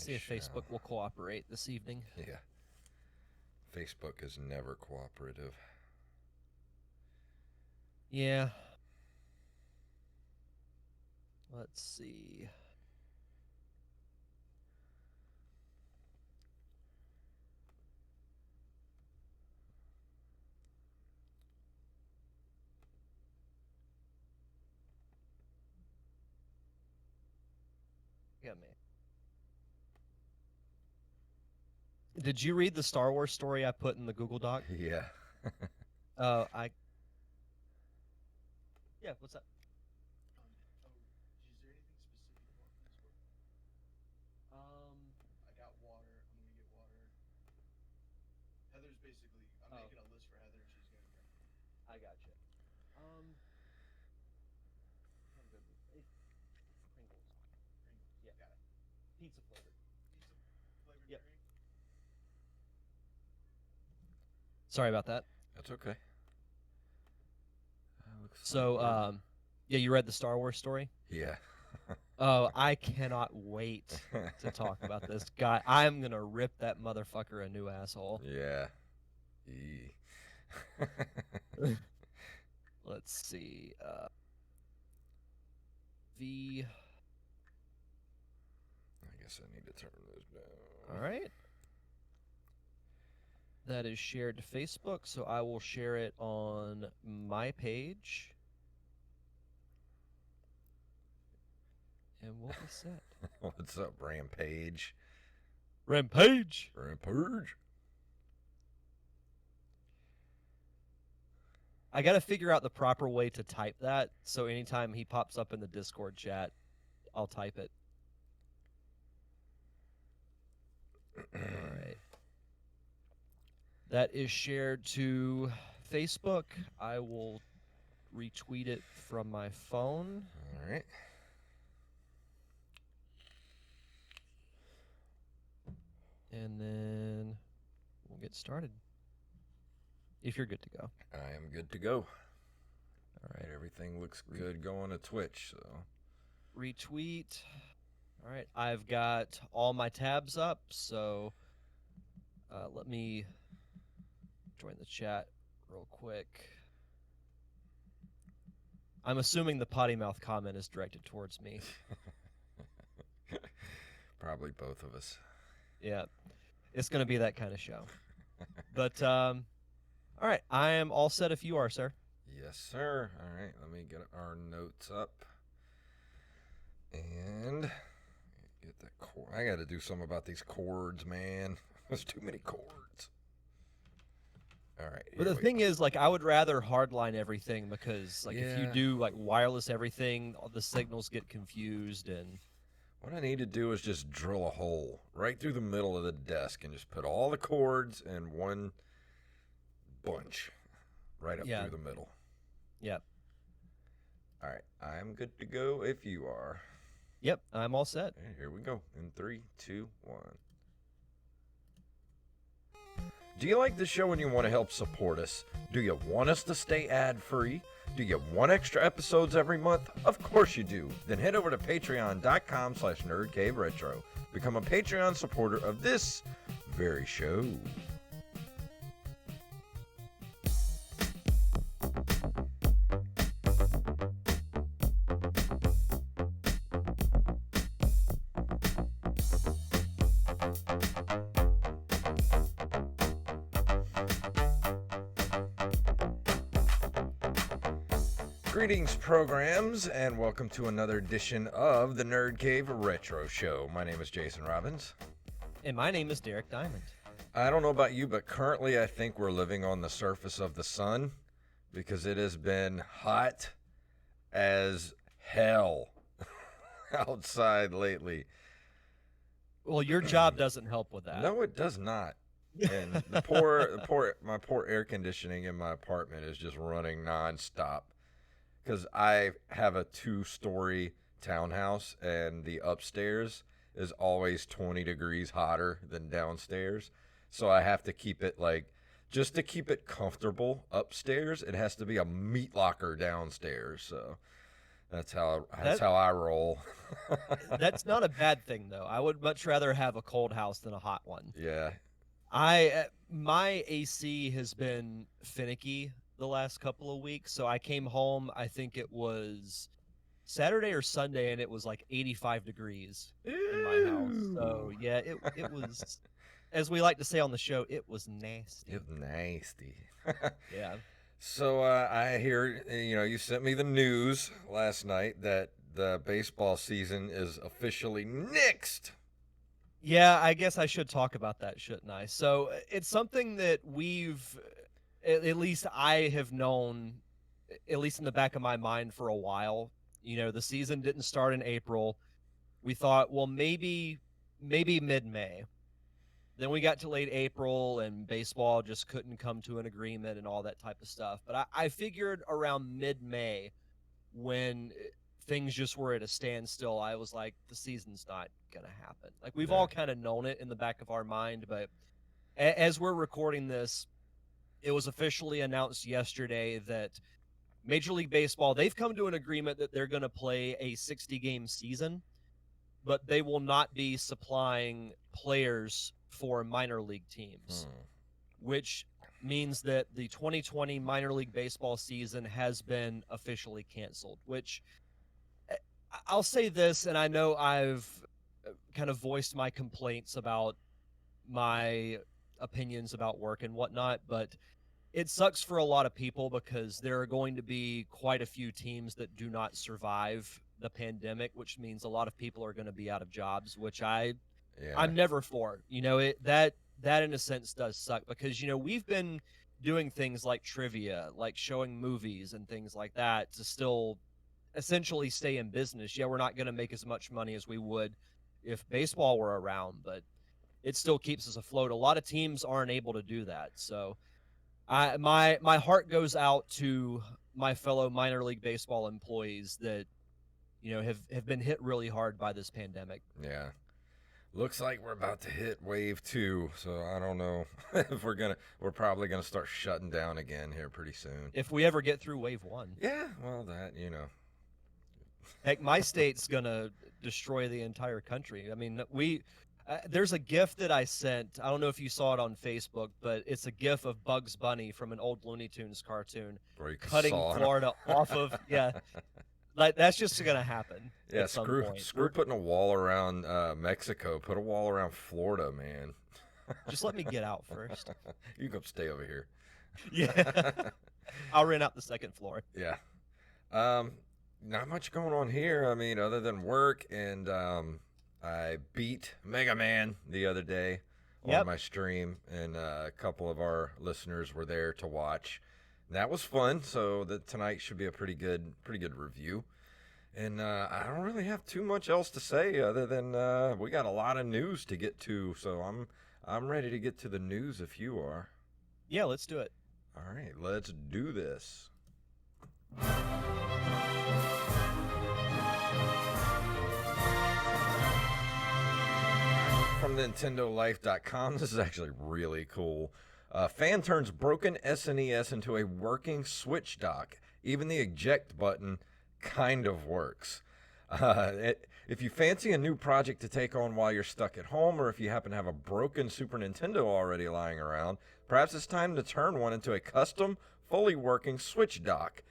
Nice See if show. Facebook will cooperate this evening. Yeah. Facebook is never cooperative. Yeah. Let's see. Yeah, man. Did you read the Star Wars story I put in the Google Doc? Yeah. I. Yeah, what's that? Is there anything specific you want from this book? I got water. I'm gonna get water. Heather's basically. I'm making a list for Heather, and she's gonna drink. I gotcha. I'm good with Pringles. Pringles. Yeah. Got it. Pizza flavored. Pizza flavored Yep. drink. Sorry about that. That's okay. So, yeah, you read the Star Wars story? Yeah. Oh, I cannot wait to talk about this guy. I'm gonna rip that motherfucker a new asshole. Yeah. Yee. Let's see. V. I guess I need to turn this down. All right. That is shared to Facebook, so I will share it on my page. And we'll be set. What's up, Rampage? Rampage! Rampage? I gotta figure out the proper way to type that, so anytime he pops up in the Discord chat, I'll type it. Alright. That is shared to Facebook. I will retweet it from my phone. All right. And then we'll get started. If you're good to go. I am good to go. All right. Everything looks good going to Twitch, so. Retweet. All right. I've got all my tabs up, so let me join the chat real quick. I'm assuming the potty mouth comment is directed towards me. Probably both of us. Yeah. It's going to be that kind of show. But, all right. I am all set if you are, sir. Yes, sir. All right, let me get our notes up. And get that cord. I got to do something about these cords, man. There's too many cords. All right. But the thing is, like, I would rather hardline everything because, like, if you Yeah. do, like, wireless everything, all the signals get confused and... What I need to do is just drill a hole right through the middle of the desk and just put all the cords in one bunch right up through the middle. Yep. All right, I'm good to go if you are. Yep, I'm all set. Okay, here we go. In 3, 2, 1. Do you like the show and you want to help support us? Do you want us to stay ad-free? Do you want extra episodes every month? Of course you do. Then head over to patreon.com/nerdcaveretro. Become a Patreon supporter of this very show. Greetings, programs, and welcome to another edition of the Nerd Cave Retro Show. My name is Jason Robbins. And my name is Derek Diamond. I don't know about you, but currently I think we're living on the surface of the sun because it has been hot as hell outside lately. Well, your job doesn't help with that. No, it does not. And my poor air conditioning in my apartment is just running nonstop. Because I have a 2-story townhouse, and the upstairs is always 20 degrees hotter than downstairs. So I have to keep it, like, just to keep it comfortable upstairs, it has to be a meat locker downstairs. So that's how I roll. That's not a bad thing, though. I would much rather have a cold house than a hot one. Yeah. My AC has been finicky the last couple of weeks, so I came home, I think it was Saturday or Sunday, and it was like 85 degrees in my house. So, Ew. yeah, it was, as we like to say on the show, it was nasty. It's nasty. Yeah. So I hear, you sent me the news last night that the baseball season is officially nixed. Yeah, I guess I should talk about that, shouldn't I? So it's something that at least I have known, at least in the back of my mind for a while. The season didn't start in April. We thought, well, maybe mid-May. Then we got to late April, and baseball just couldn't come to an agreement and all that type of stuff. But I figured around mid-May, when things just were at a standstill, I was like, the season's not going to happen. Like, we've Yeah. all kind of known it in the back of our mind, but as we're recording this, it was officially announced yesterday that Major League Baseball, they've come to an agreement that they're going to play a 60-game season, but they will not be supplying players for minor league teams, which means that the 2020 minor league baseball season has been officially canceled, which I'll say this, and I know I've kind of voiced my complaints about my opinions about work and whatnot, but it sucks for a lot of people because there are going to be quite a few teams that do not survive the pandemic, which means a lot of people are going to be out of jobs, which I'm never for. That in a sense does suck because we've been doing things like trivia, like showing movies and things like that to still essentially stay in business. Yeah, we're not going to make as much money as we would if baseball were around, but it still keeps us afloat. A lot of teams aren't able to do that. So my heart goes out to my fellow minor league baseball employees that have been hit really hard by this pandemic. Yeah. Looks like we're about to hit wave 2, so I don't know if we're probably gonna start shutting down again here pretty soon. If we ever get through wave 1. Yeah, well that, Heck, my state's gonna destroy the entire country. I mean, there's a GIF that I sent. I don't know if you saw it on Facebook, but it's a GIF of Bugs Bunny from an old Looney Tunes cartoon cutting Florida off of like that's just gonna happen. Yeah, at some screw point. putting a wall around Mexico. Put a wall around Florida, man. Just let me get out first. You can stay over here. Yeah, I'll rent out the second floor. Yeah. Not much going on here. I mean, other than work, and I beat Mega Man the other day on my stream, and a couple of our listeners were there to watch. And that was fun. So tonight should be a pretty good review. And I don't really have too much else to say other than we got a lot of news to get to. So I'm ready to get to the news if you are. Yeah, let's do it. All right, let's do this. From NintendoLife.com, this is actually really cool. Fan turns broken SNES into a working Switch dock. Even the eject button kind of works. If you fancy a new project to take on while you're stuck at home, or if you happen to have a broken Super Nintendo already lying around, perhaps it's time to turn one into a custom, fully working Switch dock.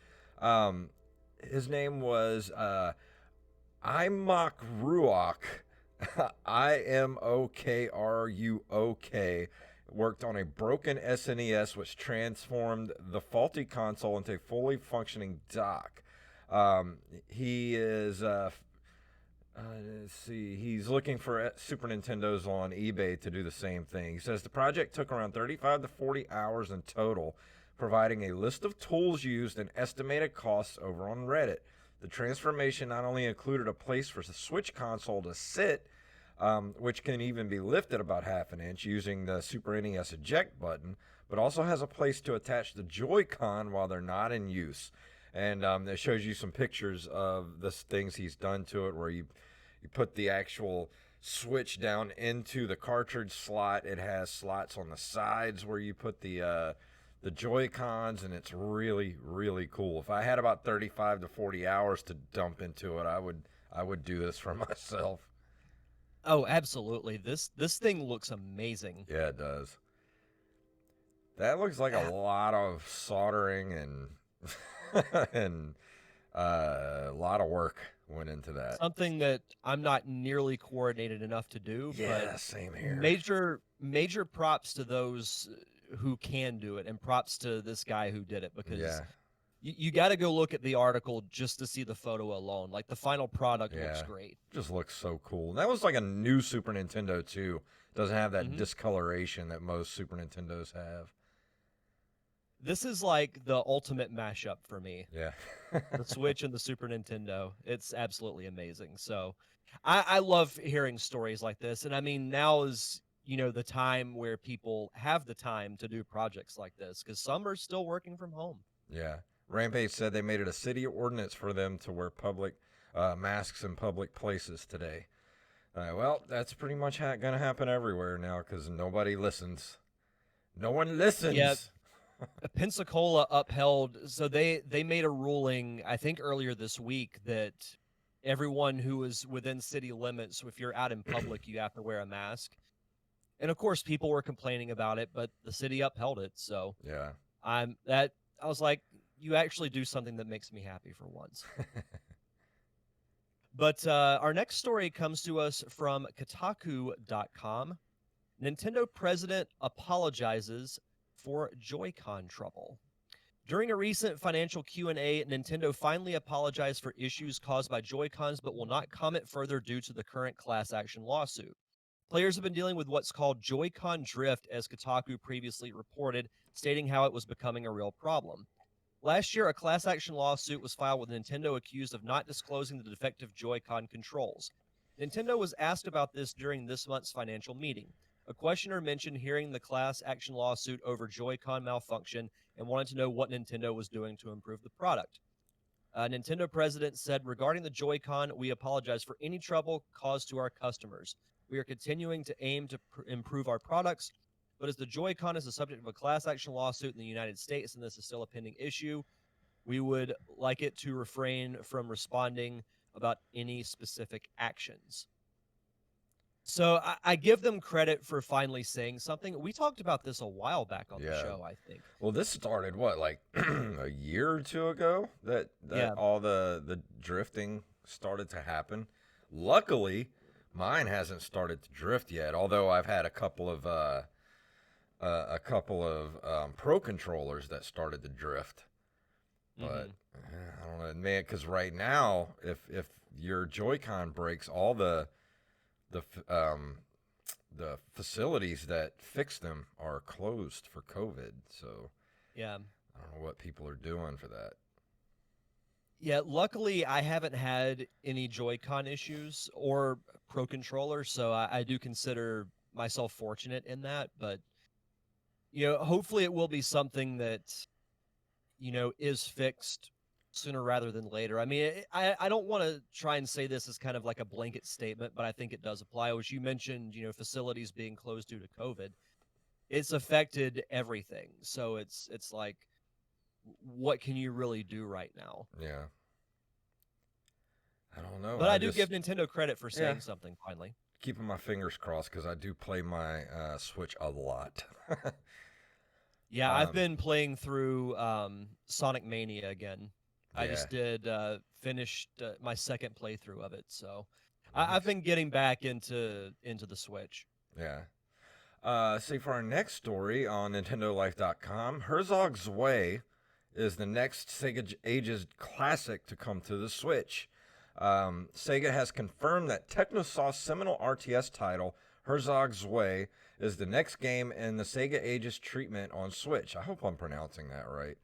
His name was Imok Ruok. Imokruok. Worked on a broken SNES, which transformed the faulty console into a fully functioning dock. He is, let's see, he's looking for Super Nintendos on eBay to do the same thing. He says the project took around 35 to 40 hours in total, providing a list of tools used and estimated costs over on Reddit. The transformation not only included a place for the Switch console to sit, which can even be lifted about half an inch using the Super NES eject button, but also has a place to attach the Joy-Con while they're not in use. And it shows you some pictures of the things he's done to it, where you put the actual Switch down into the cartridge slot. It has slots on the sides where you put the Joy-Cons, and it's really, really cool. If I had about 35 to 40 hours to dump into it, I I would do this for myself. Oh, absolutely. This thing looks amazing. Yeah, it does. That looks like a Ah, lot of soldering and and a lot of work went into that. something that I'm not nearly coordinated enough to do, but Yeah, same here. major props to those who can do it, and props to this guy who did it, because Yeah, you got to go look at the article just to see the photo alone. Like, the final product looks yeah. great. Just looks so cool. And that was like a new Super Nintendo too. Doesn't have that Hmm. discoloration that most Super Nintendos have. This is like the ultimate mashup for me. Yeah. The Switch and the Super Nintendo. It's absolutely amazing. So I love hearing stories like this. And I mean, now is, the time where people have the time to do projects like this, because some are still working from home. Yeah. Rampage said they made it a city ordinance for them to wear public masks in public places today. Well, that's pretty much going to happen everywhere now because nobody listens. No one Yeah, listens. Pensacola upheld, so they made a ruling, I think earlier this week, that everyone who is within city limits, so if you're out in public, you have to wear a mask. And of course, people were complaining about it, but the city upheld it. So Yeah. I was like, you actually do something that makes me happy for once. But our next story comes to us from Kotaku.com. Nintendo president apologizes for Joy-Con trouble. During a recent financial Q&A, Nintendo finally apologized for issues caused by Joy-Cons, but will not comment further due to the current class action lawsuit. Players have been dealing with what's called Joy-Con drift, as Kotaku previously reported, stating how it was becoming a real problem. Last year, a class action lawsuit was filed with Nintendo accused of not disclosing the defective Joy-Con controls. Nintendo was asked about this during this month's financial meeting. A questioner mentioned hearing the class action lawsuit over Joy-Con malfunction and wanted to know what Nintendo was doing to improve the product. Nintendo president said, regarding the Joy-Con, we apologize for any trouble caused to our customers. We are continuing to aim to improve our products, but as the Joy-Con is the subject of a class action lawsuit in the United States and this is still a pending issue, we would like it to refrain from responding about any specific actions. So I give them credit for finally saying something. We talked about this a while back on the Yeah. show, I think. Well, this started what, like a year or two ago that Yeah. all the drifting started to happen. Luckily, mine hasn't started to drift yet. Although I've had a couple of pro controllers that started to drift. But I don't know, man. Because right now, if your Joy-Con breaks, all the the facilities that fix them are closed for COVID. So Yeah. I don't know what people are doing for that. Yeah, luckily I haven't had any Joy-Con issues or Pro Controller, so I do consider myself fortunate in that. But hopefully it will be something that is fixed sooner rather than later. I mean, I don't want to try and say this as kind of like a blanket statement, but I think it does apply. As you mentioned, facilities being closed due to COVID, it's affected everything. So it's like, what can you really do right now? Yeah. I don't know. But I I do just, give Nintendo credit for yeah, saying something finally. keeping my fingers crossed because I do play my Switch a lot. Yeah, I've um, been playing through Sonic Mania again. I yeah. just did finished my second playthrough of it, so I've Nice. been getting back into the Switch. Yeah. See, for our next story on NintendoLife.com, Herzog's Way is the next Sega Ages classic to come to the Switch. Sega has confirmed that Technosoft's seminal RTS title, Herzog's Way, is the next game in the Sega Ages treatment on Switch. I hope I'm pronouncing that right.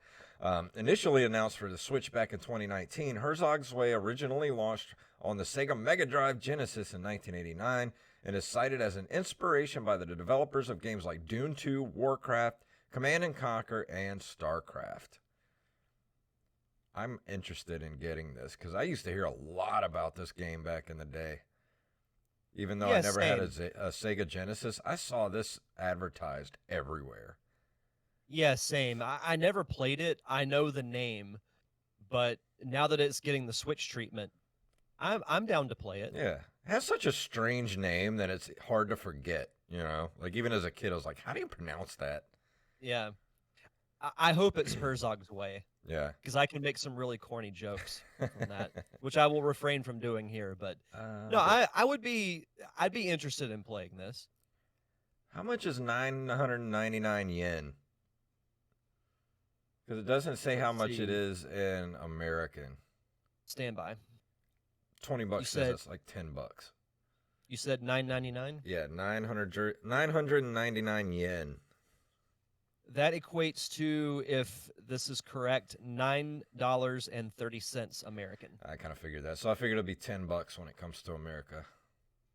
Initially announced for the Switch back in 2019, Herzog's Way originally launched on the Sega Mega Drive Genesis in 1989 and is cited as an inspiration by the developers of games like Dune 2, Warcraft, Command and Conquer, and StarCraft. I'm interested in getting this because I used to hear a lot about this game back in the day. Even though I Yeah, never had same. a Sega Genesis, I saw this advertised everywhere. Yeah, same. I never played it. I know the name, but now that it's getting the Switch treatment, I'm down to play it. Yeah. It has such a strange name that it's hard to forget, you know? Like, even as a kid, I was like, how do you pronounce that? Yeah. I hope it's Herzog's way Yeah. because I can make some really corny jokes from that, which I will refrain from doing here. But no, But I'd be interested in playing this. how much is 999 yen? Because it doesn't say how Let's much it see. is in American. Stand by. 20 bucks says said- that's like 10 bucks. You said $9.99. Yeah, 999 yen. That equates to, if this is correct, $9.30 American. I kind of figured that. So I figured it'd be 10 bucks when it comes to America.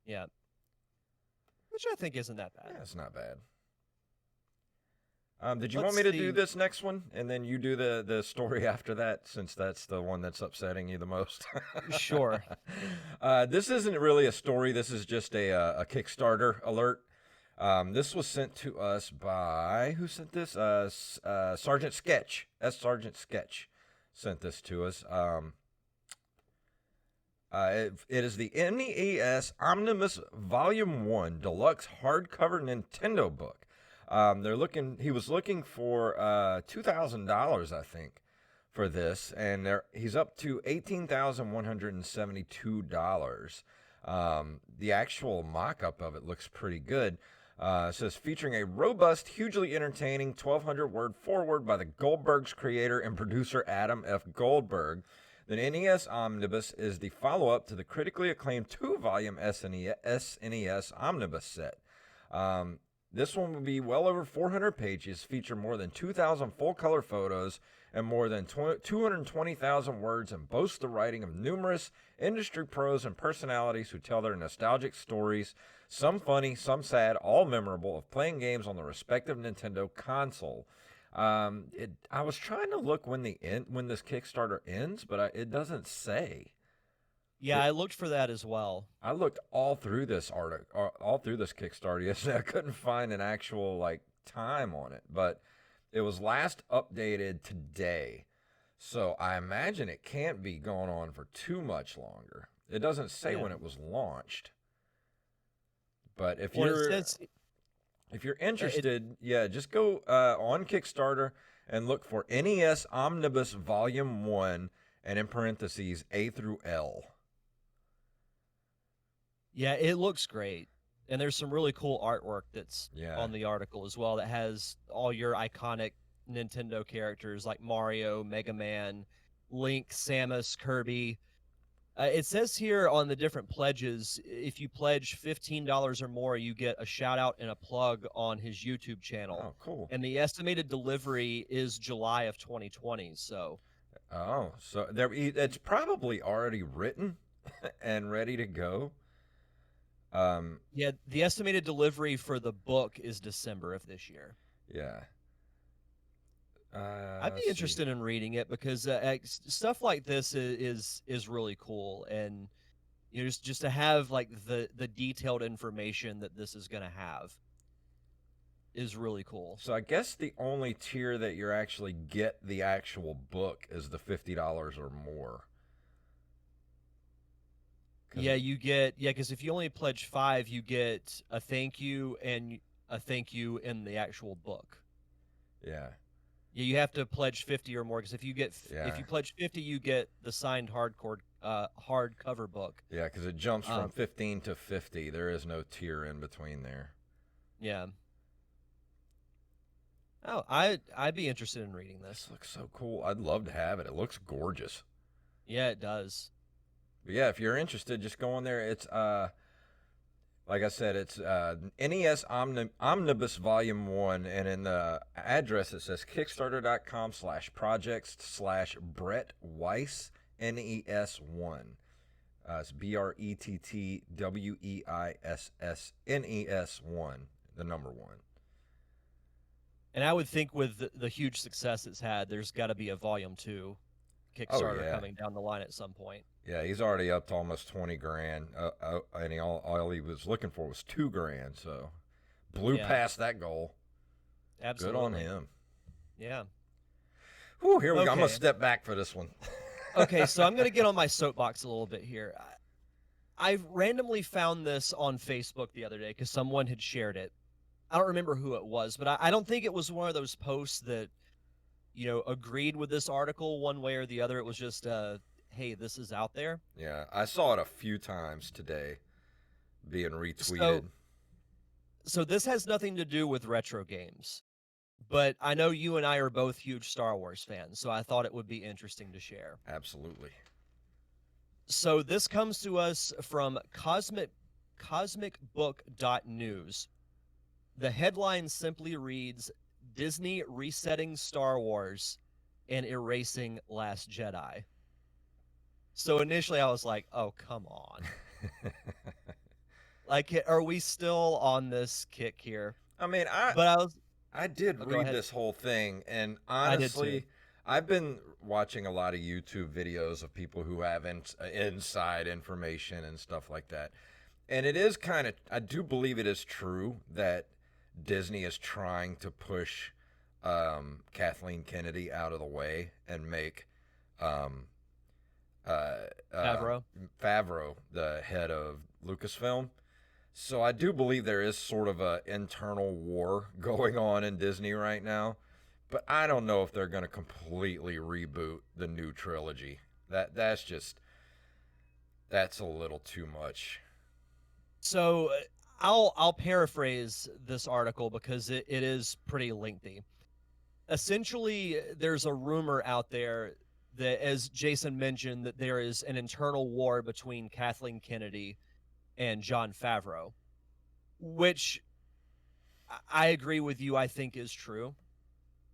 Yeah. Which I think isn't that bad. Yeah, it's not bad. Did you Let's want me to do see. this next one, and then you do the story after that, since that's the one that's upsetting you the most? Sure. This isn't really a story. This is just a Kickstarter alert. This was sent to us by, who sent this? Sergeant Sketch. That's Sergeant Sketch sent this to us. It is the NES Omnibus Volume 1 Deluxe Hardcover Nintendo book. He was looking for $2,000, I think, for this, and he's up to $18,172. The actual mock-up of it looks pretty good. It says, featuring a robust, hugely entertaining 1,200-word foreword by the Goldberg's creator and producer Adam F. Goldberg. The NES Omnibus is the follow-up to the critically acclaimed 2-volume SNES Omnibus set. This one will be well over 400 pages, feature more than 2,000 full-color photos and more than 220,000 words, and boasts the writing of numerous industry pros and personalities who tell their nostalgic stories, some funny, some sad, all memorable, of playing games on the respective Nintendo console. I was trying to look when this Kickstarter ends, but it doesn't say. Yeah, I looked for that as well. I looked all through this article, all through this Kickstarter yesterday. I couldn't find an actual time on it, but it was last updated today. So I imagine it can't be going on for too much longer. It doesn't say when it was launched. But if you're interested, just go on Kickstarter and look for NES Omnibus Volume 1 and in parentheses A through L. Yeah, it looks great. And there's some really cool artwork that's on the article as well that has all your iconic Nintendo characters like Mario, Mega Man, Link, Samus, Kirby. It says here on the different pledges, if you pledge $15 or more, you get a shout out and a plug on his YouTube channel. Oh, cool. And the estimated delivery is July of 2020. So it's probably already written and ready to go. Yeah, the estimated delivery for the book is December of this year. Yeah. I'd be interested in reading it because stuff like this is really cool, and just to have the detailed information that this is going to have is really cool. So I guess the only tier that you actually get the actual book is the $50 or more. Yeah, because if you only pledge 5, you get a thank you and a thank you in the actual book. Yeah. Yeah, you have to pledge 50 or more because if you pledge 50, you get the signed hardcover book. Yeah, because it jumps from 15 to 50. There is no tier in between there. Yeah. Oh, I'd be interested in reading this. This looks so cool. I'd love to have it. It looks gorgeous. Yeah, it does. But yeah, if you're interested, just go on there. It's like I said, it's NES Omnibus Volume 1, and in the address it says kickstarter.com/projects/Brett Weiss NES1. It's BRETTWEISSNES1, the number 1. And I would think with the huge success it's had, there's got to be a Volume 2 Kickstarter coming down the line at some point. Yeah, he's already up to almost 20 grand, and all he was looking for was $2,000, so blew past that goal. Absolutely. Good on him. Yeah. Whew, here we go. I'm going to step back for this one. Okay, so I'm going to get on my soapbox a little bit here. I randomly found this on Facebook the other day because someone had shared it. I don't remember who it was, but I don't think it was one of those posts that, agreed with this article one way or the other. It was just, hey, this is out there. Yeah, I saw it a few times today being retweeted. So this has nothing to do with retro games, but I know you and I are both huge Star Wars fans, so I thought it would be interesting to share. Absolutely. So this comes to us from cosmicbook.news. The headline simply reads, Disney resetting Star Wars and erasing Last Jedi. So initially I was like, oh, come on. Like, are we still on this kick here? I mean, I did read this whole thing, and honestly, I've been watching a lot of YouTube videos of people who have inside information and stuff like that. And it is kind of, I do believe it is true that Disney is trying to push Kathleen Kennedy out of the way and make Favreau the head of Lucasfilm. So I do believe there is sort of an internal war going on in Disney right now, but I don't know if they're going to completely reboot the new trilogy. That's a little too much. So I'll paraphrase this article because it is pretty lengthy. Essentially, there's a rumor out there that, as Jason mentioned, that there is an internal war between Kathleen Kennedy and Jon Favreau, which I agree with you, I think is true.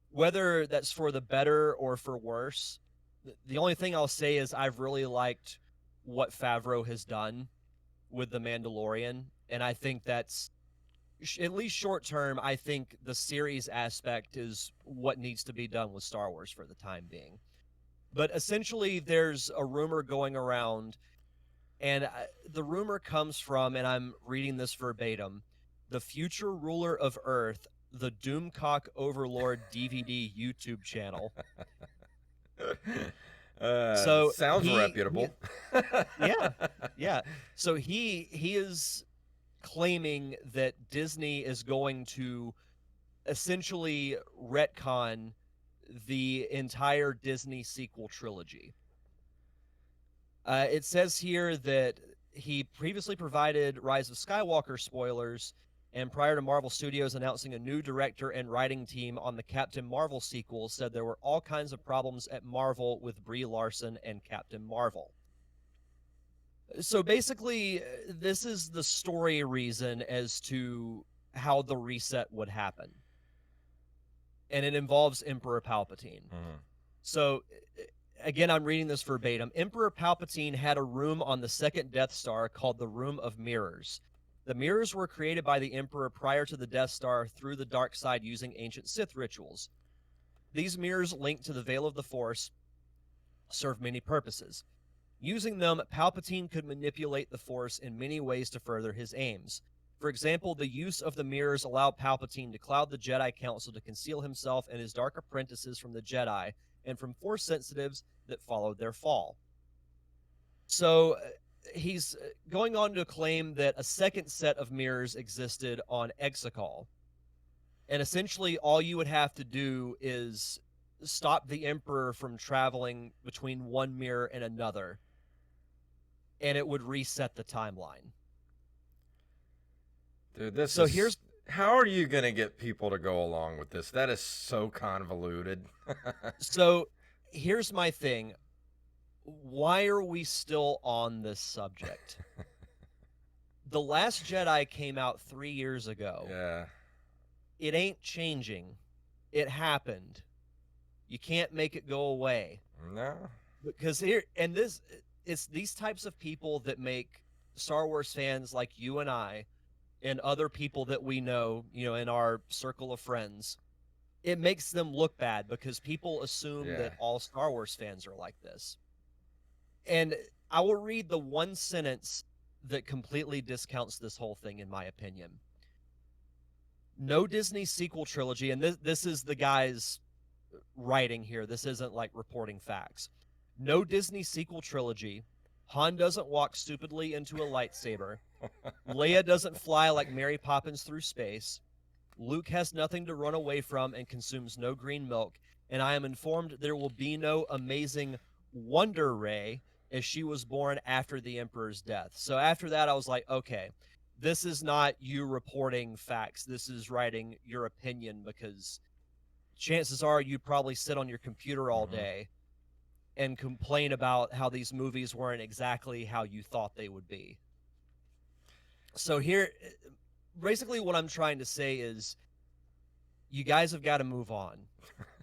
Whether that's for the better or for worse, the only thing I'll say is I've really liked what Favreau has done with The Mandalorian, and I think that's, at least short term, I think the series aspect is what needs to be done with Star Wars for the time being. But essentially, there's a rumor going around, and the rumor comes from, and I'm reading this verbatim, the future ruler of Earth, the Doomcock Overlord DVD YouTube channel. So sounds reputable. Yeah. So he is claiming that Disney is going to essentially retcon the entire Disney sequel trilogy. It says here that he previously provided Rise of Skywalker spoilers, and prior to Marvel Studios announcing a new director and writing team on the Captain Marvel sequel, said there were all kinds of problems at Marvel with Brie Larson and Captain Marvel. So basically, this is the story reason as to how the reset would happen. And it involves Emperor Palpatine. Mm-hmm. So, again, I'm reading this verbatim. Emperor Palpatine had a room on the second Death Star called the Room of Mirrors. The mirrors were created by the Emperor prior to the Death Star through the dark side using ancient Sith rituals. These mirrors, linked to the Veil of the Force, serve many purposes. Using them, Palpatine could manipulate the Force in many ways to further his aims. For example, the use of the mirrors allowed Palpatine to cloud the Jedi Council to conceal himself and his dark apprentices from the Jedi and from Force sensitives that followed their fall. So he's going on to claim that a second set of mirrors existed on Exegol. And essentially all you would have to do is stop the Emperor from traveling between one mirror and another, and it would reset the timeline. Dude, how are you going to get people to go along with this? That is so convoluted. So here's my thing. Why are we still on this subject? The Last Jedi came out 3 years ago. Yeah. It ain't changing. It happened. You can't make it go away. No. Because it's these types of people that make Star Wars fans like you and I and other people that we know, in our circle of friends, it makes them look bad because people assume that all Star Wars fans are like this. And I will read the one sentence that completely discounts this whole thing, in my opinion. No Disney sequel trilogy, and this is the guy's writing here. This isn't like reporting facts. No Disney sequel trilogy. Han doesn't walk stupidly into a lightsaber. Leia doesn't fly like Mary Poppins through space. Luke has nothing to run away from and consumes no green milk. And I am informed there will be no amazing Wonder Ray, as she was born after the Emperor's death. So after that, I was like, okay, this is not you reporting facts. This is writing your opinion, because chances are you'd probably sit on your computer all Mhm. day and complain about how these movies weren't exactly how you thought they would be. So here, basically what I'm trying to say is, you guys have got to move on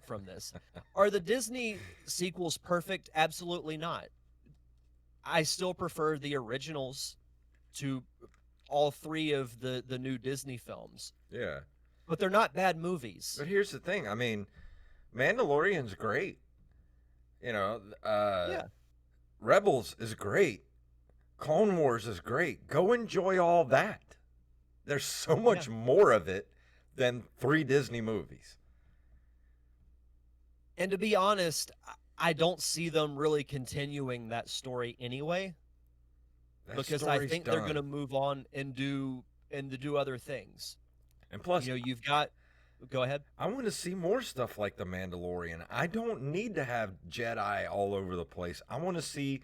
from this. Are the Disney sequels perfect? Absolutely not. I still prefer the originals to all three of the new Disney films, Yeah. but they're not bad movies. But here's the thing. I mean, Mandalorian's great. You know, Yeah. Rebels is great. Clone Wars is great. Go enjoy all that. There's so much more of it than 3 Disney movies. And to be honest, I don't see them really continuing that story anyway, That because I story's think they're done. going to move on and do other things. And plus, You know, you've got. Go ahead. I want to see more stuff like The Mandalorian. I don't need to have Jedi all over the place. I want to see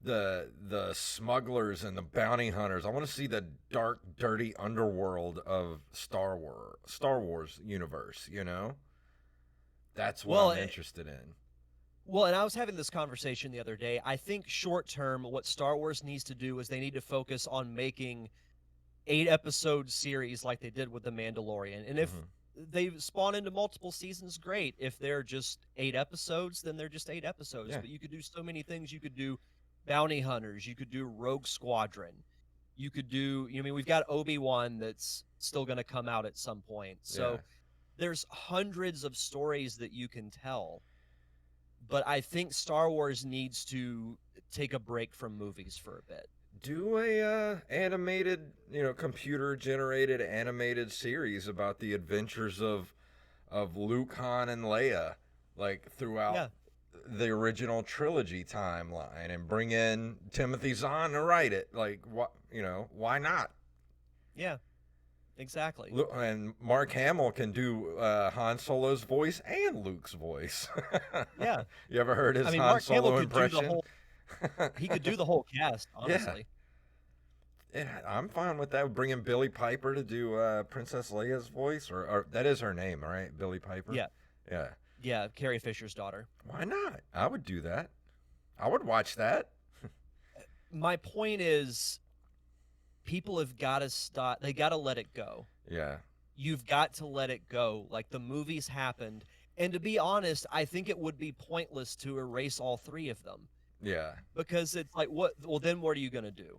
the smugglers and the bounty hunters. I want to see the dark, dirty underworld of Star Wars universe, you know? That's what Well, I'm interested in. Well, and I was having this conversation the other day. I think short term, what Star Wars needs to do is they need to focus on making 8-episode series like they did with The Mandalorian. And if they spawn into multiple seasons, great. If they're just 8 episodes, then they're just 8 episodes. Yeah. But you could do so many things. You could do bounty hunters. You could do Rogue Squadron. You could do, I mean, we've got Obi-Wan that's still going to come out at some point. So Yeah. there's hundreds of stories that you can tell. But I think Star Wars needs to take a break from movies for a bit. Do a animated, computer generated animated series about the adventures of Luke, Han, and Leia, like throughout Yeah. the original trilogy timeline, and bring in Timothy Zahn to write it. Like, what, why not? Yeah, exactly. And Mark Hamill can do Han Solo's voice and Luke's voice. Yeah. You ever heard his I mean, Han Mark Hamill Solo could do impression? the whole. He could do the whole cast, honestly. Yeah, I'm fine with that. Bringing Billy Piper to do Princess Leia's voice, or that is her name, right? Billy Piper. Yeah. Yeah. Yeah, Carrie Fisher's daughter. Why not? I would do that. I would watch that. My point is, people have got to stop. They got to let it go. Yeah. You've got to let it go. Like, the movies happened. And to be honest, I think it would be pointless to erase all 3 of them. Yeah. Because it's like, what? Well, then what are you going to do?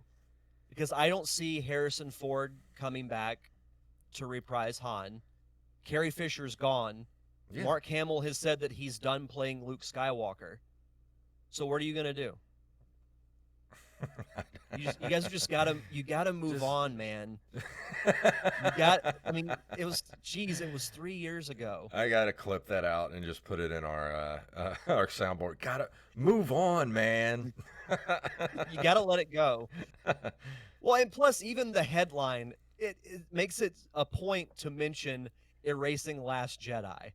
Because I don't see Harrison Ford coming back to reprise Han. Carrie Fisher's gone. Yeah. Mark Hamill has said that he's done playing Luke Skywalker. So what are you going to do? You guys just gotta move on, man. I mean, it was 3 years ago. I gotta clip that out and just put it in our our soundboard. Gotta move on, man. You gotta let it go. Well, and plus, even the headline, it makes it a point to mention erasing Last Jedi.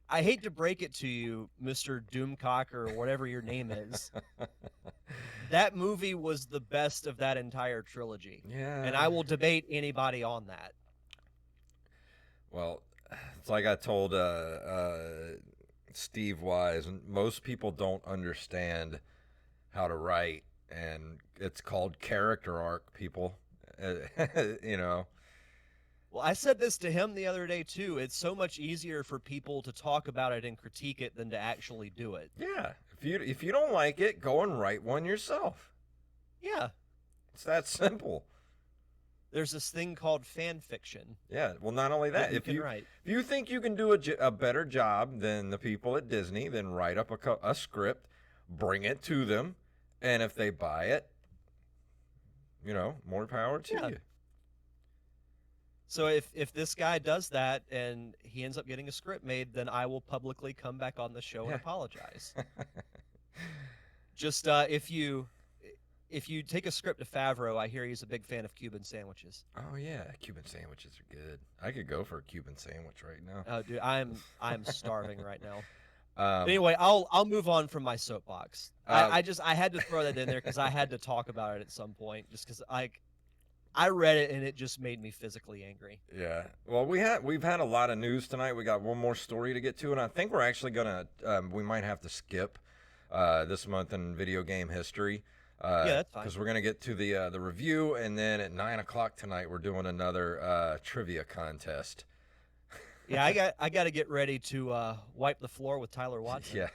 I hate to break it to you, Mr. Doomcock, or whatever your name is. That movie was the best of that entire trilogy. Yeah. And I will debate anybody on that. Well, it's like I told Steve Wise, most people don't understand how to write, and it's called character arc, people. Well, I said this to him the other day too. It's so much easier for people to talk about it and critique it than to actually do it. Yeah. If you don't like it, go and write one yourself. Yeah. It's that simple. There's this thing called fan fiction. Yeah. Well, not only that, you can write. If you think you can do a better job than the people at Disney, then write up a script, bring it to them, and if they buy it, more power to you. So if this guy does that and he ends up getting a script made, then I will publicly come back on the show and apologize. Just if you take a script to Favreau, I hear he's a big fan of Cuban sandwiches. Oh yeah, Cuban sandwiches are good. I could go for a Cuban sandwich right now. Oh, dude, I'm starving right now. But Um, anyway, I'll move on from my soapbox. uh, I had to throw that in there because I had to talk about it at some point, just because I read it and it just made me physically angry. yeah. Well, we've had a lot of news tonight. We got one more story to get to, and I think we're actually gonna we might have to skip this month in video game history. Yeah, that's fine. Because we're gonna get to the review, and then at 9 o'clock tonight we're doing another trivia contest. Yeah, I got to get ready to wipe the floor with Tyler Watson. Yeah.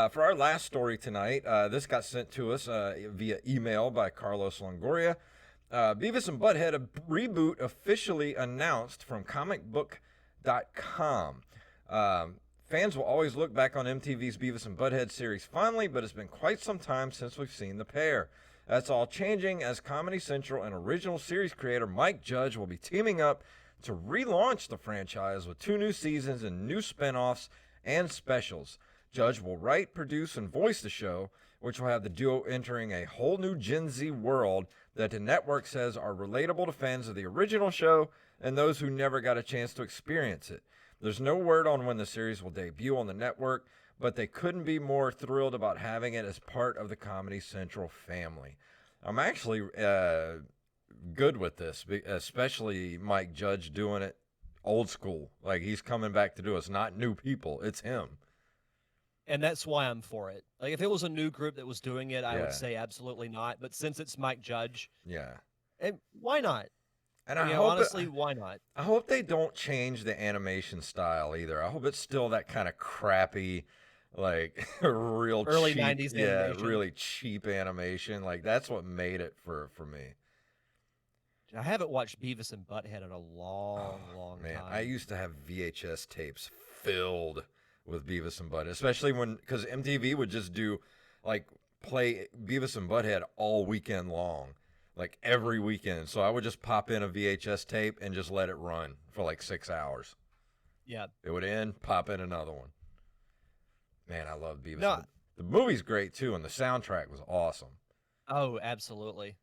For our last story tonight, this got sent to us via email by Carlos Longoria. Beavis and Butthead, a reboot officially announced from comicbook.com. Fans will always look back on MTV's Beavis and Butthead series fondly, but it's been quite some time since we've seen the pair. That's all changing as Comedy Central and original series creator Mike Judge will be teaming up to relaunch the franchise with 2 new seasons and new spin-offs and specials. Judge will write, produce, and voice the show, which will have the duo entering a whole new Gen Z world that the network says are relatable to fans of the original show and those who never got a chance to experience it. There's no word on when the series will debut on the network, but they couldn't be more thrilled about having it as part of the Comedy Central family. I'm actually good with this, especially Mike Judge doing it old school. Like, he's coming back to do it. It's not new people, it's him. And that's why I'm for it. Like, if it was a new group that was doing it, I Yeah. would say absolutely not. But since it's Mike Judge, Yeah. and why not? And You I know, hope honestly, why not? I hope they don't change the animation style either. I hope it's still that kind of crappy, like real Early cheap, 90s yeah, animation. really cheap animation. Like, that's what made it for me. I haven't watched Beavis and Butthead in a long, Oh, long man, time. I used to have VHS tapes filled with Beavis and Butthead, especially because MTV would just do like play Beavis and Butthead all weekend long, like every weekend. So I would just pop in a VHS tape and just let it run for like 6 hours. Yeah. It would end, pop in another one. Man, I love Beavis. No. The movie's great too, and the soundtrack was awesome. Oh, absolutely.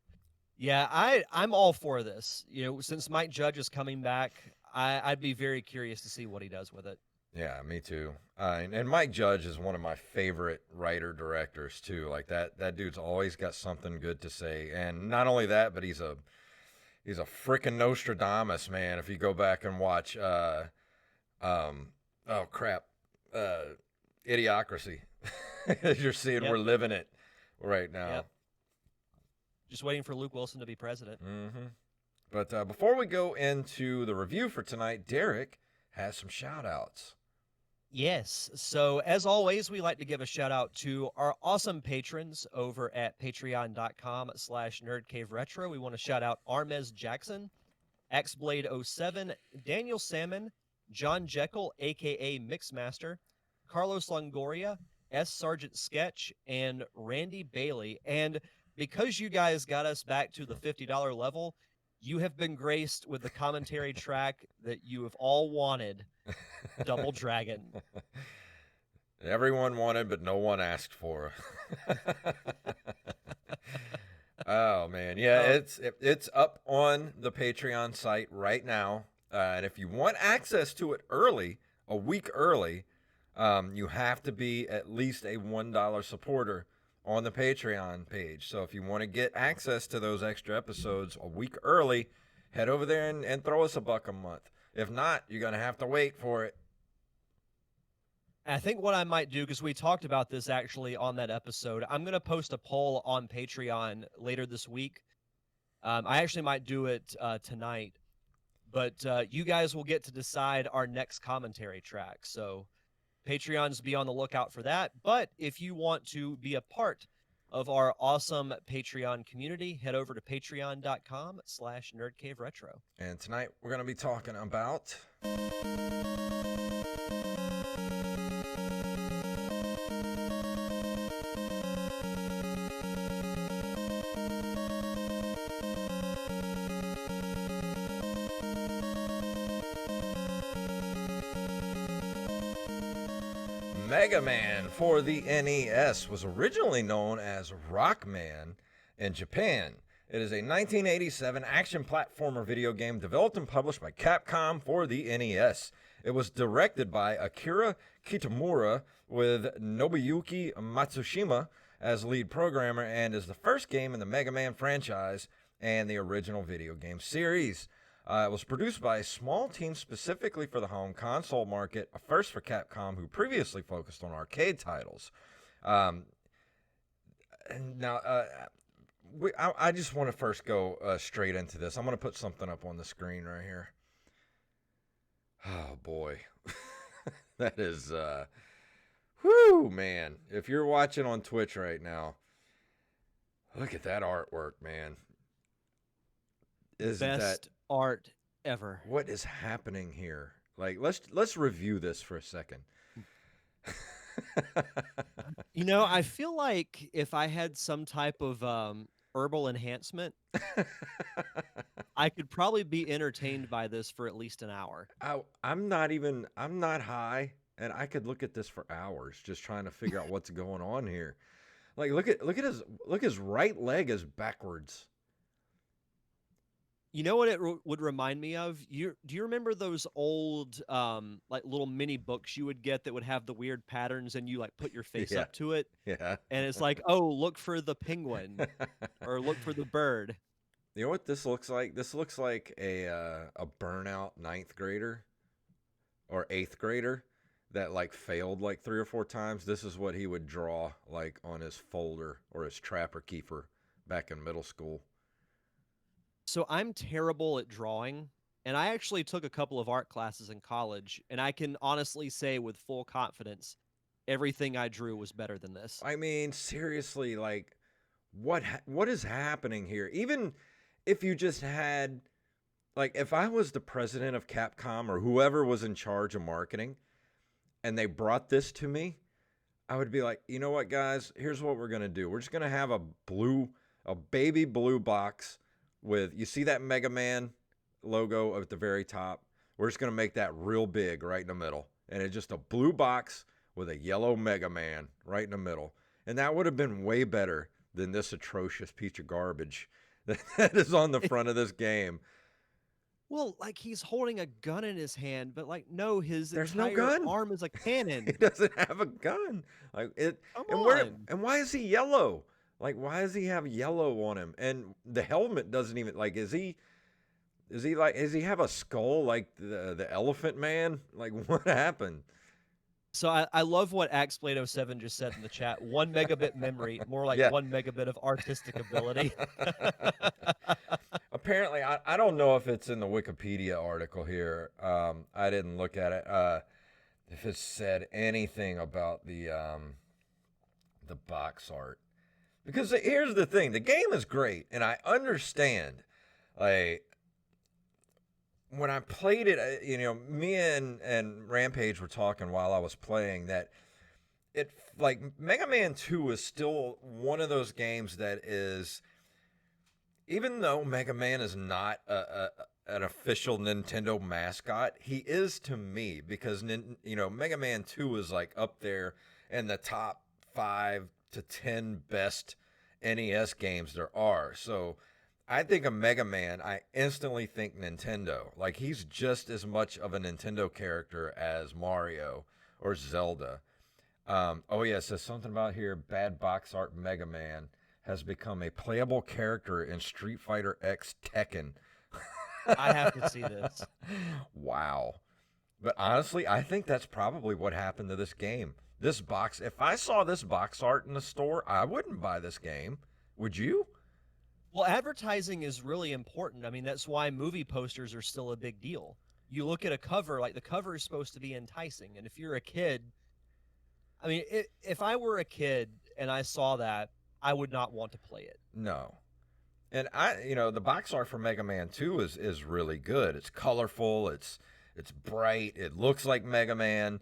Yeah, I'm all for this. You know, since Mike Judge is coming back, I'd be very curious to see what he does with it. Yeah, me too. And Mike Judge is one of my favorite writer directors too. Like that dude's always got something good to say. And not only that, but he's a freaking Nostradamus, man. If you go back and watch oh crap. Idiocracy. As you're seeing, Yep. we're living it right now. Yep. Just waiting for Luke Wilson to be president. Mm-hmm. But before we go into the review for tonight, Derek has some shout outs. Yes. So, as always, we like to give a shout out to our awesome patrons over at patreon.com/nerdcaveretro. We want to shout out Armez Jackson, XBlade07, Daniel Salmon, John Jekyll, aka Mixmaster, Carlos Longoria, S. Sergeant Sketch, and Randy Bailey. And because you guys got us back to the $50 level, you have been graced with the commentary track that you have all wanted, Double Dragon. Everyone wanted, but no one asked for. Oh man, yeah, it's up on the Patreon site right now, and if you want access to it early, a week early, you have to be at least a $1 supporter on the Patreon page. So if you want to get access to those extra episodes a week early, head over there and throw us $1 a month. If not, you're gonna have to wait for it. I think what I might do, because we talked about this actually on that episode, I'm going to post a poll on Patreon later this week. I actually might do it tonight, but you guys will get to decide our next commentary track. So Patreons, be on the lookout for that. But if you want to be a part of our awesome Patreon community, head over to patreon.com/nerdcaveretro. And tonight we're gonna be talking about Mega Man for the NES was originally known as Rockman in Japan. It is a 1987 action platformer video game developed and published by Capcom for the NES. It was directed by Akira Kitamura with Nobuyuki Matsushima as lead programmer and is the first game in the Mega Man franchise and the original video game series. It was produced by a small team specifically for the home console market, a first for Capcom, who previously focused on arcade titles. I just want to first go straight into this. I'm going to put something up on the screen right here. Oh, boy. That is, whew, man. If you're watching on Twitch right now, look at that artwork, man. Isn't Best art ever. What is happening here? Like, let's review this for a second. You know, I feel like if I had some type of herbal enhancement, I could probably be entertained by this for at least an hour. I'm not high, and I could look at this for hours just trying to figure out what's going on here. Like, look at his right leg is backwards. You know what it would remind me of? Do you remember those old like little mini books you would get that would have the weird patterns and you like put your face Yeah. up to it? Yeah. And it's like, oh, look for the penguin or look for the bird. You know what this looks like? This looks like a burnout 9th grader or 8th grader that like failed like 3 or 4 times. This is what he would draw like on his folder or his trapper keeper back in middle school. So I'm terrible at drawing, and I actually took a couple of art classes in college, and I can honestly say with full confidence, everything I drew was better than this. I mean, seriously, like what is happening here? Even if you just had like if I was the president of Capcom or whoever was in charge of marketing and they brought this to me, I would be like, "You know what, guys? Here's what we're going to do. We're just going to have a baby blue box with, you see that Mega Man logo at the very top? We're just going to make that real big right in the middle. And it's just a blue box with a yellow Mega Man right in the middle. And that would have been way better than this atrocious piece of garbage that is on the front of this game. Well, like he's holding a gun in his hand, but like no, his There's no entire gun. arm is a cannon. He doesn't have a gun. Like it. Come And why is he yellow? Like, why does he have yellow on him? And the helmet doesn't even, like, does he have a skull like the Elephant Man? Like, what happened? So I love what AxeBlade07 just said in the chat. 1 megabit memory, more like Yeah. 1 megabit of artistic ability. Apparently, I don't know if it's in the Wikipedia article here. I didn't look at it. If it said anything about the box art. Because here's the thing, the game is great, and I understand, like, when I played it, you know, me and Rampage were talking while I was playing that it, like, Mega Man 2 is still one of those games that is, even though Mega Man is not an official Nintendo mascot, he is to me, because, you know, Mega Man 2 is, like, up there in the top 5 to 10 best NES games there are. So I think of Mega Man, I instantly think Nintendo. Like, he's just as much of a Nintendo character as Mario or Zelda. Oh yeah, it says something about here, bad box art Mega Man has become a playable character in Street Fighter X Tekken. I have to see this. Wow. But honestly, I think that's probably what happened to this game. This box, if I saw this box art in the store, I wouldn't buy this game. Would you? Well, advertising is really important. I mean, that's why movie posters are still a big deal. You look at a cover, like the cover is supposed to be enticing. And if you're a kid, I mean, if I were a kid and I saw that, I would not want to play it. No. And the box art for Mega Man 2 is really good. It's colorful, it's bright, it looks like Mega Man.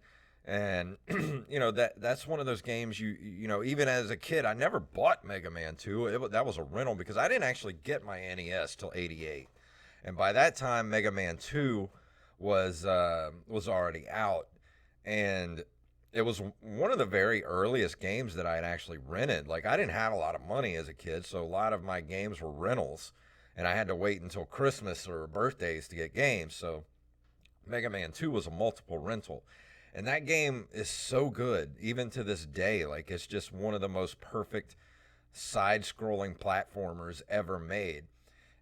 And you know, that's one of those games you know, even as a kid, I never bought Mega Man 2. That was a rental because I didn't actually get my NES till '88. And by that time Mega Man 2 was already out. And it was one of the very earliest games that I had actually rented. Like, I didn't have a lot of money as a kid, so a lot of my games were rentals, and I had to wait until Christmas or birthdays to get games. So Mega Man 2 was a multiple rental. And that game is so good, even to this day. Like, it's just one of the most perfect side scrolling platformers ever made.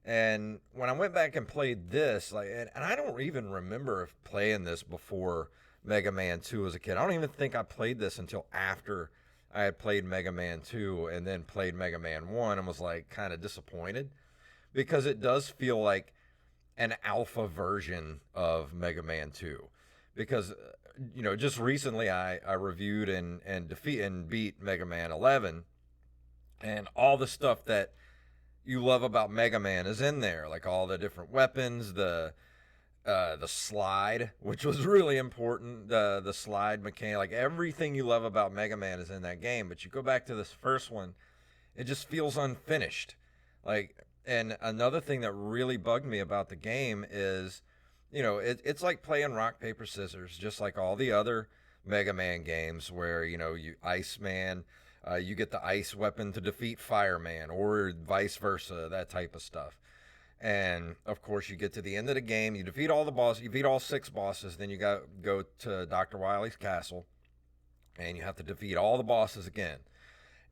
And when I went back and played this, like, and I don't even remember playing this before Mega Man 2 as a kid. I don't even think I played this until after I had played Mega Man 2 and then played Mega Man 1 and was like kind of disappointed because it does feel like an alpha version of Mega Man 2. Because, just recently I reviewed and beat Mega Man 11, and all the stuff that you love about Mega Man is in there, like all the different weapons, the slide, which was really important, the slide mechanic, like everything you love about Mega Man is in that game. But you go back to this first one, it just feels unfinished. Like, and another thing that really bugged me about the game is, it's like playing rock paper scissors, just like all the other Mega Man games where you Iceman. You get the ice weapon to defeat Fireman, or vice versa, that type of stuff. And of course, you get to the end of the game, you defeat all the bosses, you beat all 6 bosses, then you go to Dr. Wily's castle, and you have to defeat all the bosses again.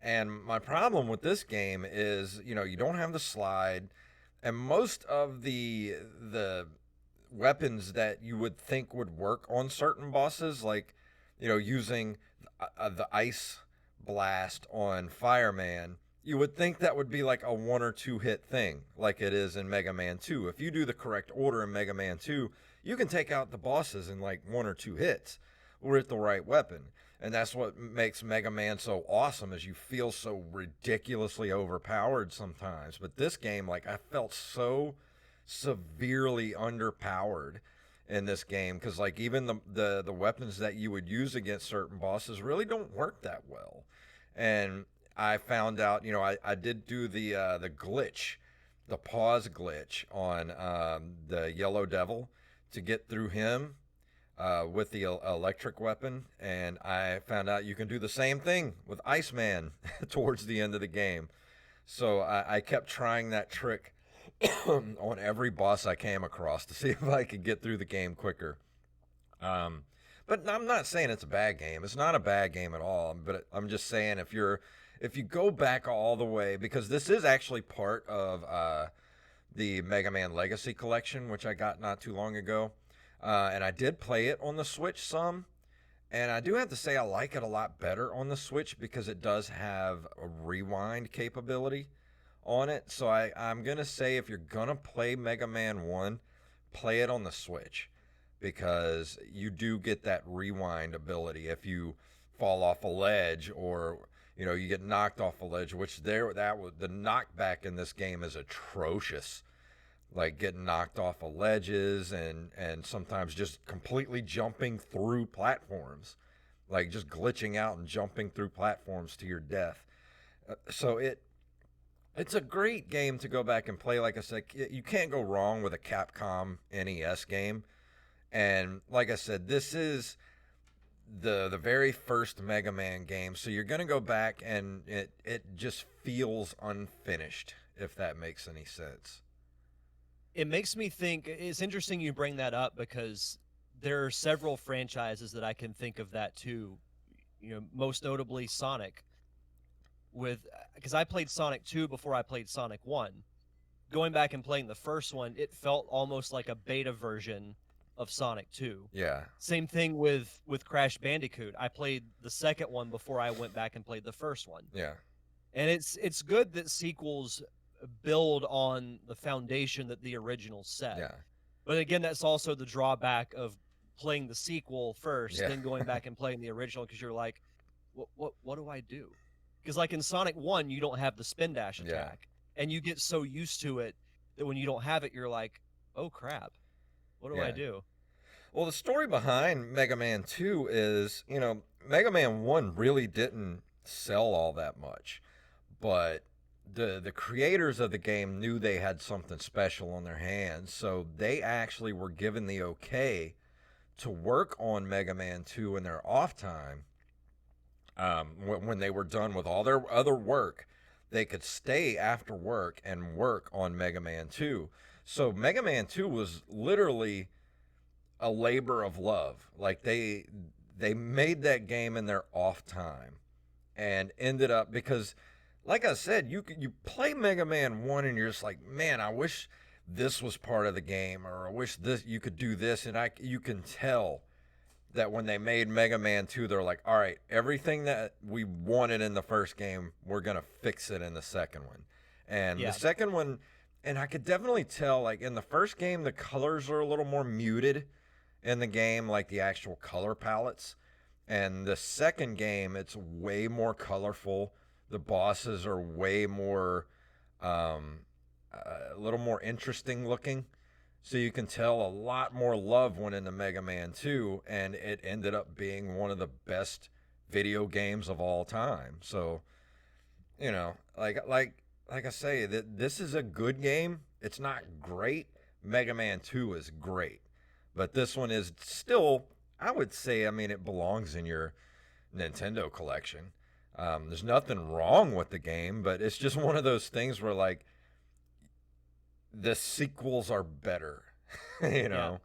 And my problem with this game is, you don't have the slide, and most of the weapons that you would think would work on certain bosses, like using the ice blast on Fireman, you would think that would be like a 1 or 2 hit thing, like it is in Mega Man 2. If you do the correct order in Mega Man 2, you can take out the bosses in like 1 or 2 hits with the right weapon. And that's what makes Mega Man so awesome, is you feel so ridiculously overpowered sometimes. But this game, like, I felt so severely underpowered in this game, because like even the weapons that you would use against certain bosses really don't work that well. And I found out, I did do the glitch, the pause glitch on the Yellow Devil to get through him with the electric weapon, and I found out you can do the same thing with Iceman towards the end of the game. So I kept trying that trick on every boss I came across to see if I could get through the game quicker. But I'm not saying it's a bad game. It's not a bad game at all. But I'm just saying if you go back all the way, because this is actually part of the Mega Man Legacy Collection, which I got not too long ago, and I did play it on the Switch some. And I do have to say I like it a lot better on the Switch because it does have a rewind capability on it. So I'm going to say if you're going to play Mega Man 1, play it on the Switch, because you do get that rewind ability if you fall off a ledge, or you get knocked off a ledge, which the knockback in this game is atrocious. Like getting knocked off of ledges, and sometimes just completely jumping through platforms, like just glitching out and jumping through platforms to your death. So it's a great game to go back and play. Like I said, you can't go wrong with a Capcom NES game. And like I said, this is the very first Mega Man game, so you're gonna go back and it just feels unfinished, if that makes any sense. It makes me think it's interesting you bring that up, because there are several franchises that I can think of that too. Most notably Sonic, because I played Sonic 2 before I played Sonic 1. Going back and playing the first one, it felt almost like a beta version of Sonic 2. Yeah. Same thing with Crash Bandicoot. I played the second one before I went back and played the first one. Yeah. And it's good that sequels build on the foundation that the original set. Yeah. But again, that's also the drawback of playing the sequel first, Yeah. then going back and playing the original, because you're like, what do I do? Because like in Sonic 1, you don't have the spin dash attack, and you get so used to it that when you don't have it, you're like, oh crap, what do I do? Well, the story behind Mega Man 2 is, Mega Man 1 really didn't sell all that much, but the creators of the game knew they had something special on their hands, so they actually were given the okay to work on Mega Man 2 in their off time, when they were done with all their other work, they could stay after work and work on Mega Man 2. So Mega Man 2 was literally a labor of love. Like they made that game in their off time and ended up, because like I said, you play Mega Man 1 and you're just like, man, I wish this was part of the game, or I wish this you could do this, and you can tell that when they made Mega Man 2, they're like, all right, everything that we wanted in the first game, we're going to fix it in the second one. And Yeah. the second one, and I could definitely tell, like in the first game, the colors are a little more muted in the game, like the actual color palettes. And the second game, it's way more colorful. The bosses are way more, a little more interesting looking. So you can tell a lot more love went into Mega Man 2, and it ended up being one of the best video games of all time. So, like I say, that this is a good game. It's not great. Mega Man 2 is great. But this one is still, I would say, I mean, it belongs in your Nintendo collection. There's nothing wrong with the game, but it's just one of those things where, like, the sequels are better, you know?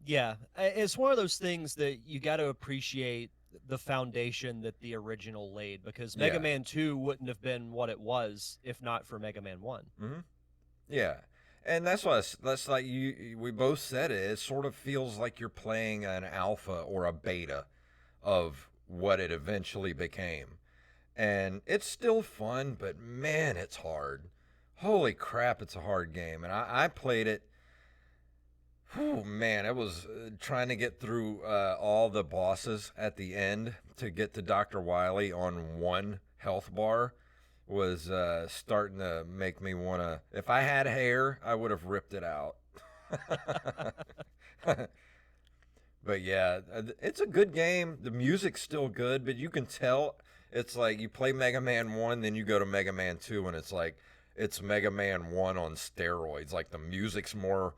Yeah, it's one of those things that you got to appreciate the foundation that the original laid, because Mega Yeah. Man 2 wouldn't have been what it was if not for Mega Man 1. Mm-hmm. Yeah. And that's like we both said it. It sort of feels like you're playing an alpha or a beta of what it eventually became. And it's still fun, but man, it's hard. Holy crap, it's a hard game. And I played it. Whew, man, it was trying to get through all the bosses at the end to get to Dr. Wily on one health bar was starting to make me want to. If I had hair, I would have ripped it out. But yeah, it's a good game. The music's still good, but you can tell it's like you play Mega Man 1, then you go to Mega Man 2, and it's like it's Mega Man 1 on steroids. Like the music's more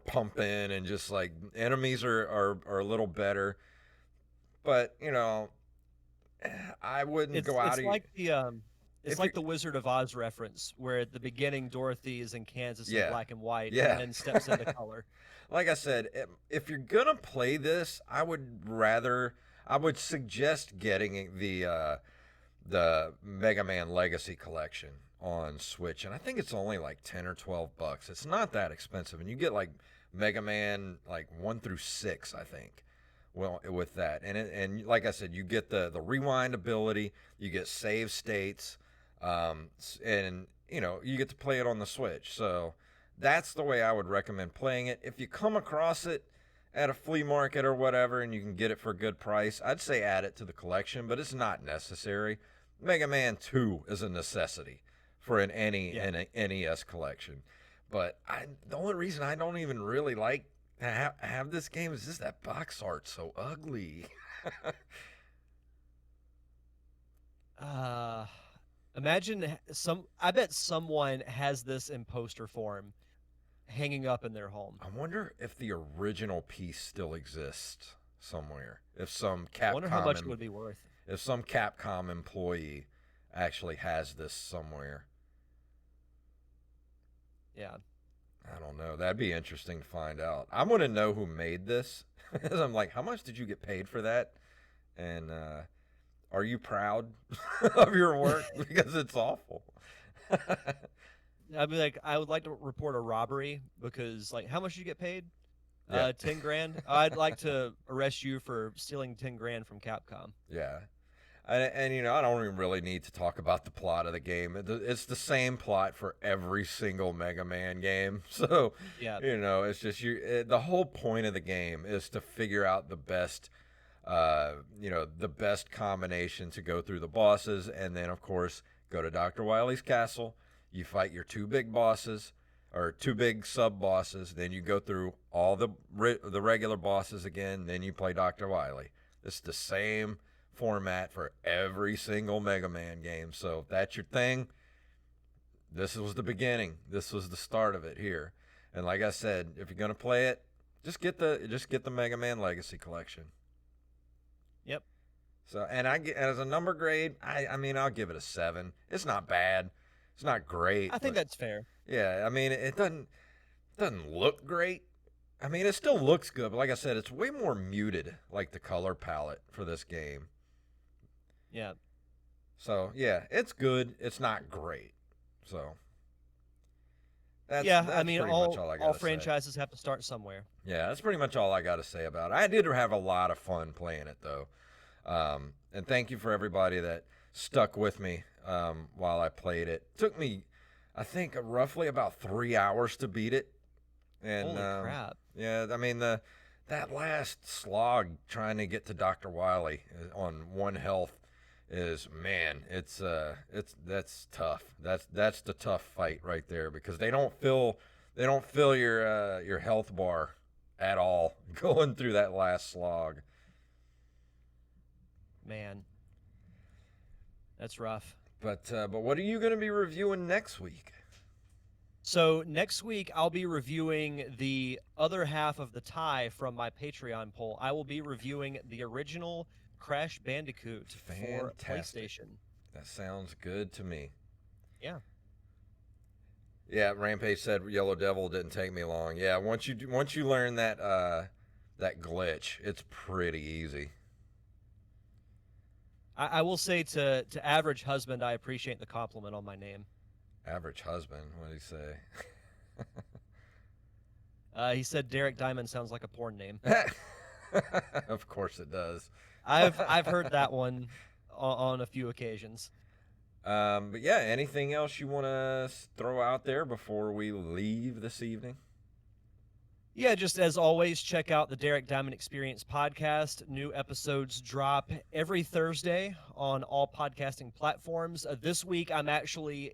pumping, and just like enemies are a little better. But, I wouldn't go out It's of like the if it's like you- the Wizard of Oz reference, where at the beginning Dorothy is in Kansas in Yeah. black and white, Yeah. and then steps into color. Like I said, if you're gonna play this, I would suggest getting the Mega Man Legacy Collection on Switch, and I think it's only like $10 or $12. It's not that expensive, and you get like Mega Man like 1 through 6, I think. Well, with that, and like I said, you get the rewind ability, you get save states, and you get to play it on the Switch. So that's the way I would recommend playing it. If you come across it at a flea market or whatever, and you can get it for a good price, I'd say add it to the collection, but it's not necessary. Mega Man 2 is a necessity for an NES collection. But the only reason I don't even really like to have this game is just that box art's so ugly. Imagine I bet someone has this in poster form hanging up in their home. I wonder if the original piece still exists somewhere. If some I wonder how much it Capcom would be worth. if some Capcom employee actually has this somewhere. Yeah. I don't know. That'd be interesting to find out. I want to know who made this. I'm like, how much did you get paid for that? And are you proud of your work? Because it's awful. I'd be like, I would like to report a robbery because, like, how much did you get paid? Yeah. 10 grand. I'd like to arrest you for stealing 10 grand from Capcom. Yeah. And I don't even really need to talk about the plot of the game. It's the same plot for every single Mega Man game. So, Yeah. it's just the whole point of the game is to figure out the best the best combination to go through the bosses, and then of course go to Dr. Wily's castle. You fight your two big bosses or two big sub bosses, then you go through all the regular bosses again, then you play Dr. Wily. It's the same format for every single Mega Man game. So if that's your thing, this was the beginning. This was the start of it here. And like I said, if you're going to play it, Just get the Mega Man Legacy Collection. Yep. So, and as a number grade, I mean, I'll give it a 7. It's not bad. It's not great. I think but, that's fair. yeah, I mean, it doesn't look great. I mean, it still looks good, but like I said, it's way more muted, like the color palette for this game. Yeah. So, yeah, it's good. It's not great. So, that's I mean, pretty all much all I got to say. franchises have to start somewhere. Yeah, that's pretty much all I got to say about it. I did have a lot of fun playing it, though. And thank you for everybody that stuck with me while I played it. Took me, I think, roughly about 3 hours to beat it. And, Holy crap. Yeah, I mean, that last slog trying to get to Dr. Wily on 1 health is, man, that's tough. That's the tough fight right there, because they don't fill your health bar at all going through that last slog. Man, that's rough. But what are you going to be reviewing next week? So next week, I'll be reviewing the other half of the tie from my Patreon poll. I will be reviewing the original Crash Bandicoot for PlayStation. That sounds good to me. Yeah. Yeah, Rampage said Yellow Devil didn't take me long. Yeah, once you learn that glitch, it's pretty easy. I will say to Average Husband, I appreciate the compliment on my name. Average Husband, what did he say? He said Derek Diamond sounds like a porn name. Of course it does. I've heard that one on a few occasions. But yeah, anything else you want to throw out there before we leave this evening? Yeah, just as always, check out the Derek Diamond Experience podcast. New episodes drop every Thursday on all podcasting platforms. This week, I'm actually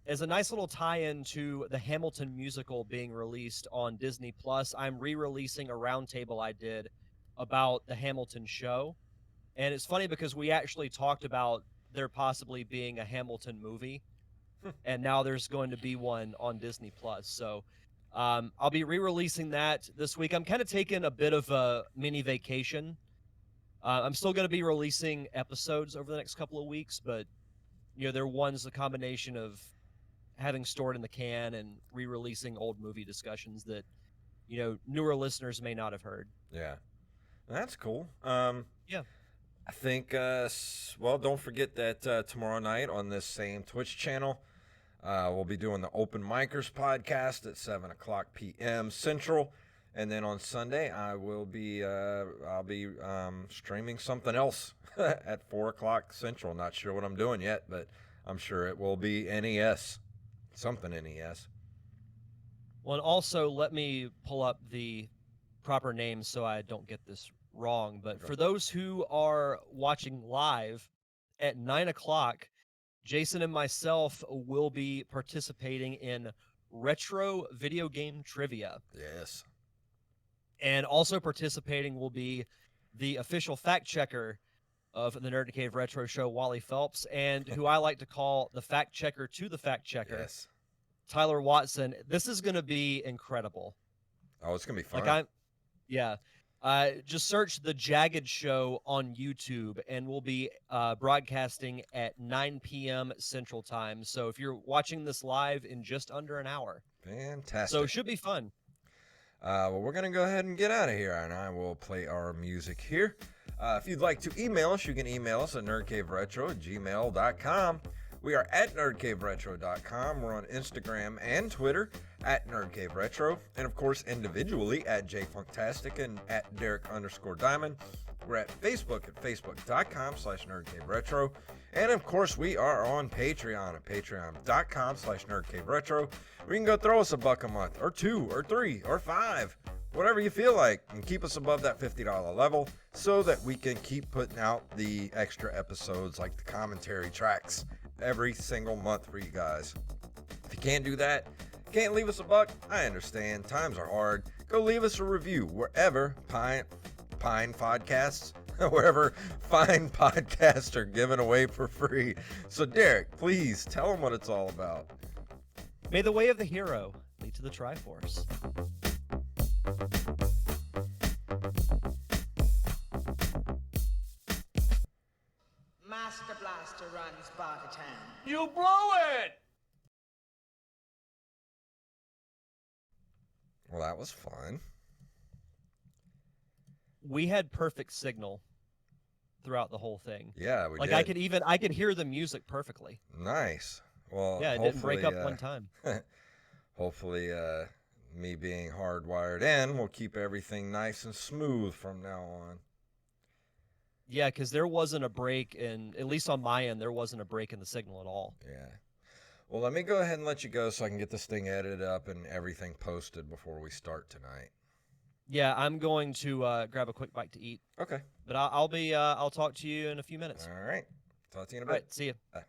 as a nice little tie-in to the Hamilton musical being released on Disney Plus. I'm re-releasing a roundtable I did about the Hamilton show, and it's funny because we actually talked about there possibly being a Hamilton movie, and now there's going to be one on Disney Plus. So I'll be re-releasing that this week. I'm kind of taking a bit of a mini vacation. I'm still going to be releasing episodes over the next couple of weeks, but they're a combination of having stored in the can and re-releasing old movie discussions that newer listeners may not have heard. Yeah, that's cool. Yeah. I think, don't forget that tomorrow night on this same Twitch channel, we'll be doing the Open Micers podcast at 7:00 p.m. Central. And then on Sunday, I'll be streaming something else at 4:00 Central. Not sure what I'm doing yet, but I'm sure it will be NES. Something NES. Well, and also let me pull up the proper names so I don't get this wrong. But Okay. For those who are watching live at 9:00, Jason and myself will be participating in retro video game trivia. Yes. And also participating will be the official fact checker of the Nerd Cave Retro Show, Wally Phelps, and who I like to call the fact checker to the fact checker, Yes. Tyler Watson. This is going to be incredible. Oh, it's going to be fun. Just search The Jagged Show on YouTube, and we'll be broadcasting at 9 p.m. Central Time. So if you're watching this live in just under an hour. Fantastic. So it should be fun. Well, we're going to go ahead and get out of here, and I will play our music here. If you'd like to email us, you can email us at nerdcaveretro@gmail.com. We are at nerdcaveretro.com. We're on Instagram and Twitter at nerdcaveretro, and of course individually at JayFunktastic and at Derek_Diamond. We're at Facebook at facebook.com/nerdcaveretro. And of course, we are on Patreon at patreon.com/nerdcaveretro. We can go throw us $1 a month, or $2, or $3, or $5, whatever you feel like, and keep us above that $50 level so that we can keep putting out the extra episodes like the commentary tracks every single month for you guys. If you can't do that, can't leave us $1, I understand. Times are hard. Go leave us a review wherever Pine Podcasts, wherever fine podcasts are given away for free. So Derek, please tell them what it's all about. May the way of the hero lead to the Triforce. to run Sparta Town. You blew it! Well, that was fun. We had perfect signal throughout the whole thing. Yeah, we Like did. I could hear the music perfectly. Nice. Well, Yeah, it didn't break up one time. Hopefully, me being hardwired in will keep everything nice and smooth from now on. Yeah, because there wasn't a break in, at least on my end, there wasn't a break in the signal at all. Yeah. Well, let me go ahead and let you go so I can get this thing edited up and everything posted before we start tonight. Yeah, I'm going to grab a quick bite to eat. Okay. But I'll talk to you in a few minutes. All right. Talk to you in a All bit. right, see you. Bye.